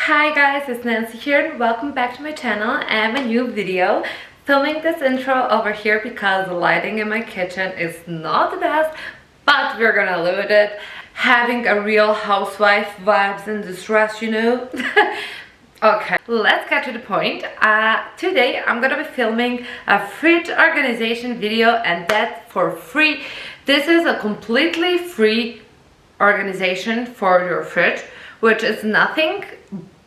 Hi guys, it's Nancy here and welcome back to my channel and my new video. Filming this intro over here because the lighting in my kitchen is not the best, but we're gonna live with it. Having a real housewife vibes in this dress, you know. Okay, let's get to the point. Today I'm gonna be filming a fridge organization video, and that's for free. This is a completely free organization for your fridge, which is nothing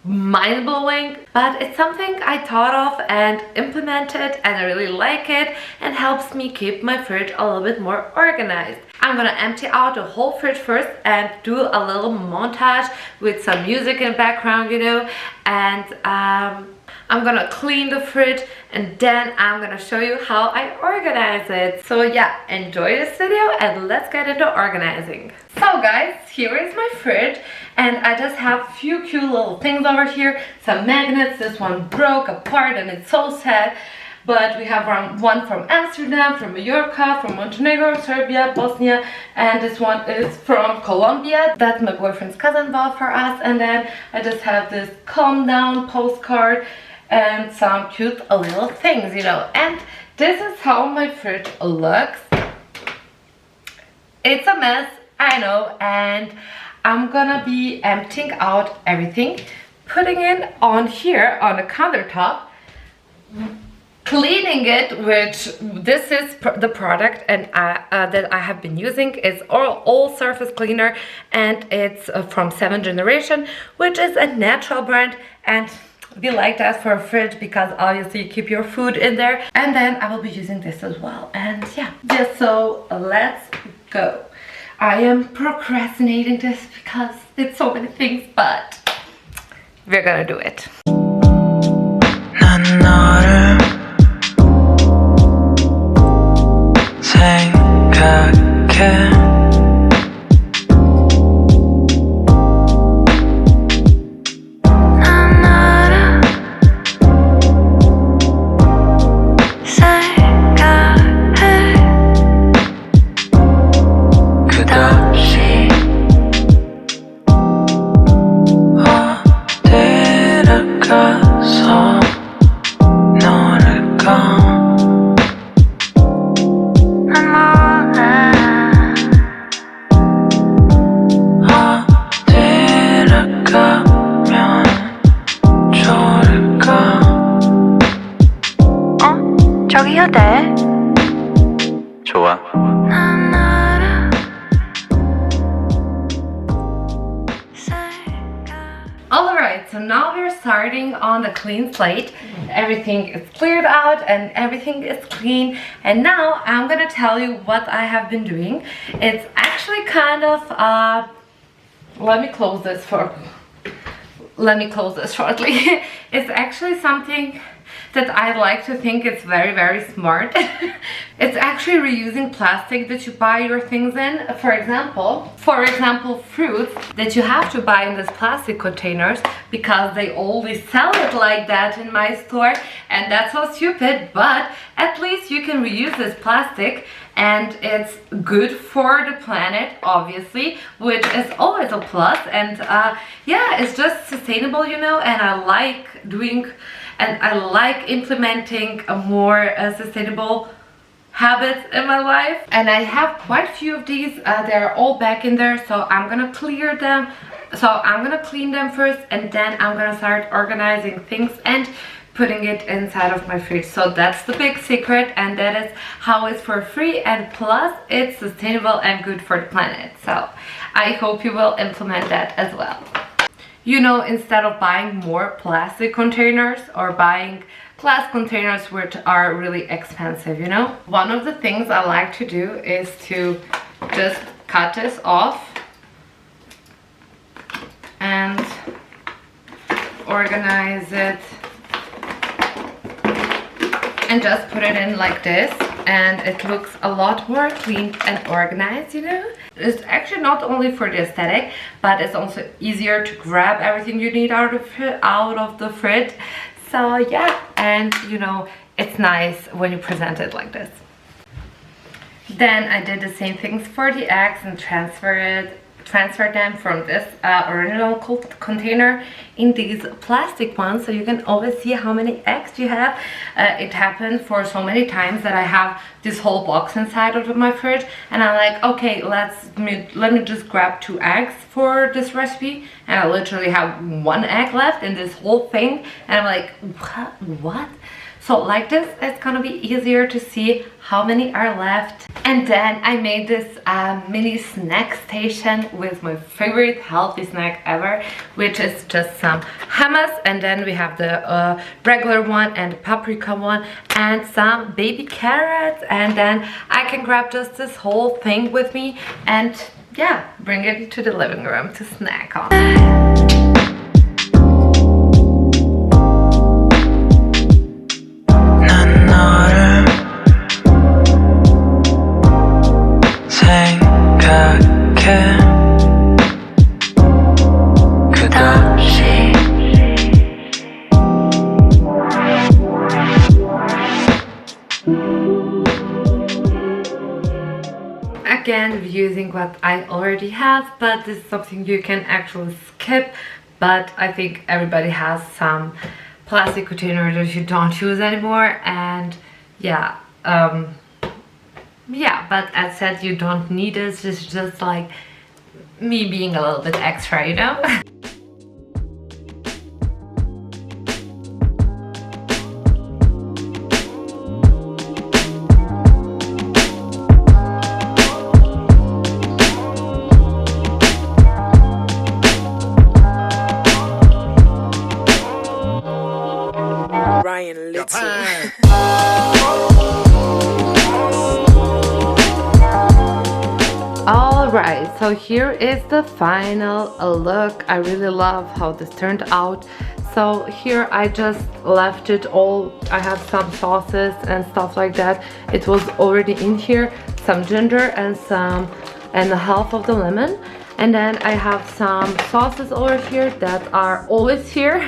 mind-blowing, but it's something I thought of and implemented, and I really like it and helps me keep my fridge a little bit more organized. I'm gonna empty out the whole fridge first and do a little montage with some music in the background, you know, and I'm gonna clean the fridge and then I'm gonna show you how I organize it. So yeah, enjoy this video and let's get into organizing. So guys, here is my fridge and I just have a few cute little things over here. Some magnets. This one broke apart and it's so sad. But we have one from Amsterdam, from Mallorca, from Montenegro, Serbia, Bosnia, and this one is from Colombia. That my boyfriend's cousin bought for us. And then I just have this calm down postcard and some cute little things, you know. And this is how my fridge looks. It's a mess, I know, and I'm gonna be emptying out everything, putting it on here on the countertop, cleaning it, which this is the product and that I have been using. Is all surface cleaner, and it's from 7th generation, which is a natural brand, and we like that for a fridge because obviously you keep your food in there. And then I will be using this as well. And yeah, just so let's go. I am procrastinating this because it's so many things, but we're gonna do it. 저기요, 네. 좋아. Alright, so now we're starting on the clean slate. Everything is cleared out and everything is clean. And now I'm gonna tell you what I have been doing. It's actually kind of let me close this shortly. It's actually something that I like to think it's very smart. It's actually reusing plastic that you buy your things in. For example, fruits that you have to buy in these plastic containers because they always sell it like that in my store, and that's so stupid, but at least you can reuse this plastic and it's good for the planet, obviously, which is always a plus. And yeah, it's just sustainable, you know, and I like implementing a more sustainable habits in my life. And I have quite a few of these. They're all back in there, so I'm gonna clear them. So I'm gonna clean them first, and then I'm gonna start organizing things and putting it inside of my fridge. So that's the big secret, and that is how it's for free, and plus it's sustainable and good for the planet. So I hope you will implement that as well. You know, instead of buying more plastic containers or buying glass containers, which are really expensive, you know. One of the things I like to do is to just cut this off and organize it and just put it in like this, and it looks a lot more clean and organized, you know. It's actually not only for the aesthetic, but it's also easier to grab everything you need out of the fridge. So yeah, and you know, it's nice when you present it like this. Then I did the same things for the eggs and transfer it transfer them from this original container in these plastic ones, so you can always see how many eggs you have. It happened for so many times that I have this whole box inside of my fridge, and I'm like, okay, let me just grab 2 eggs for this recipe, and I literally have 1 egg left in this whole thing, and I'm like, what? So like this, it's gonna be easier to see how many are left. And then I made this mini snack station with my favorite healthy snack ever, which is just some hummus, and then we have the regular one and the paprika one and some baby carrots, and then I can grab just this whole thing with me and yeah, bring it to the living room to snack on. Again, using what I already have, but this is something you can actually skip. But I think everybody has some plastic containers that you don't use anymore, and yeah, yeah, but as said, you don't need it. It's just like me being a little bit extra, you know. Alright, so here is the final look. I really love how this turned out. So here I just left it all. I have some sauces and stuff like that. It was already in here, some ginger and half of the lemon. And then I have some sauces over here that are always here.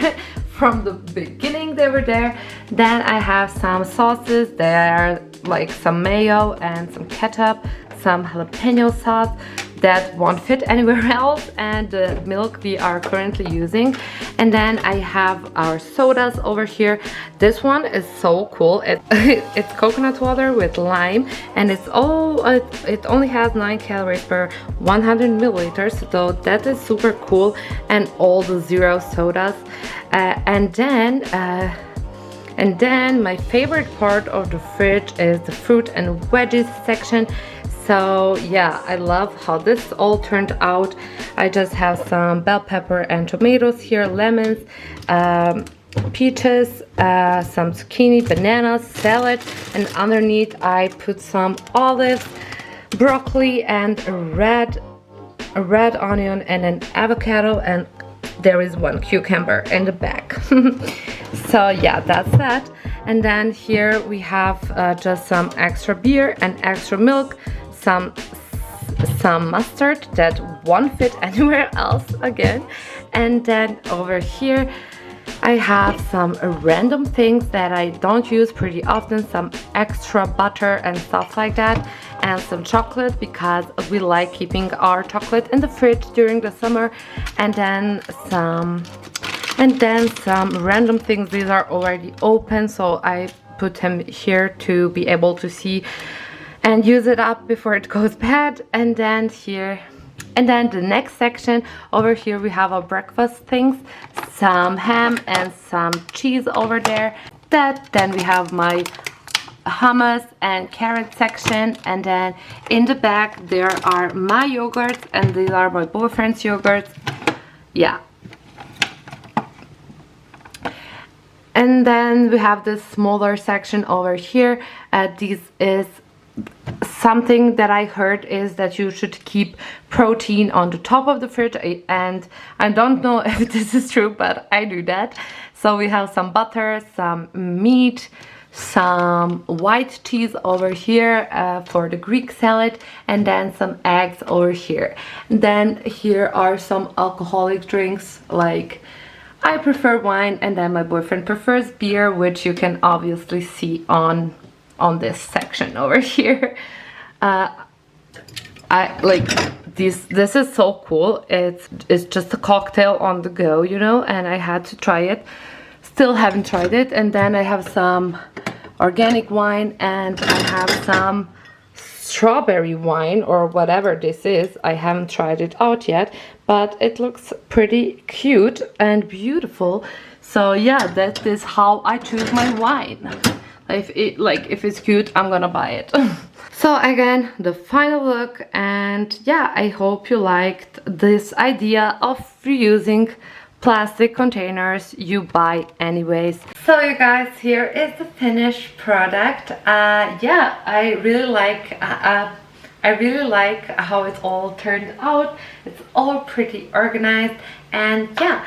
From the beginning they were there. Then I have some sauces that are like some mayo and some ketchup, some jalapeno sauce that won't fit anywhere else, and the milk we are currently using. And then I have our sodas over here. This one is so cool. It's coconut water with lime, and it only has 9 calories per 100 milliliters, so that is super cool. And all the zero sodas. And then my favorite part of the fridge is the fruit and veggies section. So yeah, I love how this all turned out. I just have some bell pepper and tomatoes here, lemons, peaches, some zucchini, bananas, salad, and underneath I put some olives, broccoli, and a red onion, and an avocado, and there is 1 cucumber in the back. So yeah, that's that. And then here we have just some extra beer and extra milk, some mustard that won't fit anywhere else again. And then over here I have some random things that I don't use pretty often, some extra butter and stuff like that, and some chocolate because we like keeping our chocolate in the fridge during the summer. And then some random things. These are already open, so I put them here to be able to see and use it up before it goes bad. And then the next section over here we have our breakfast things, some ham and some cheese over there. Then we have my hummus and carrot section, and then in the back there are my yogurts, and these are my boyfriend's yogurts. Yeah. And then we have this smaller section over here. This is something that I heard is that you should keep protein on the top of the fridge, and I don't know if this is true, but I do that. So we have some butter, some meat, some white cheese over here for the Greek salad, and then some eggs over here. And then here are some alcoholic drinks, like I prefer wine, and then my boyfriend prefers beer, which you can obviously see on this section over here. I like this is so cool. It's just a cocktail on the go, you know, and I had to try it. Still haven't tried it. And then I have some organic wine, and I have some strawberry wine or whatever this is. I haven't tried it out yet, but it looks pretty cute and beautiful. So yeah, that is how I choose my wine. If it's cute, I'm gonna buy it. So again, the final look, and yeah, I hope you liked this idea of reusing plastic containers you buy anyways. So you guys, here is the finished product. Yeah, I really like how it all turned out. It's all pretty organized, and yeah,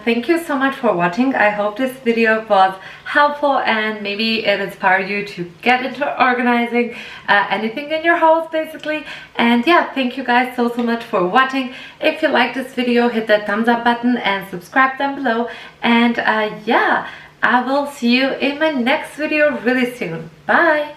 thank you so much for watching. I hope this video was helpful and maybe it inspired you to get into organizing anything in your house basically. And yeah, thank you guys so much for watching. If you like this video, hit that thumbs up button and subscribe down below. And yeah, I will see you in my next video really soon. Bye!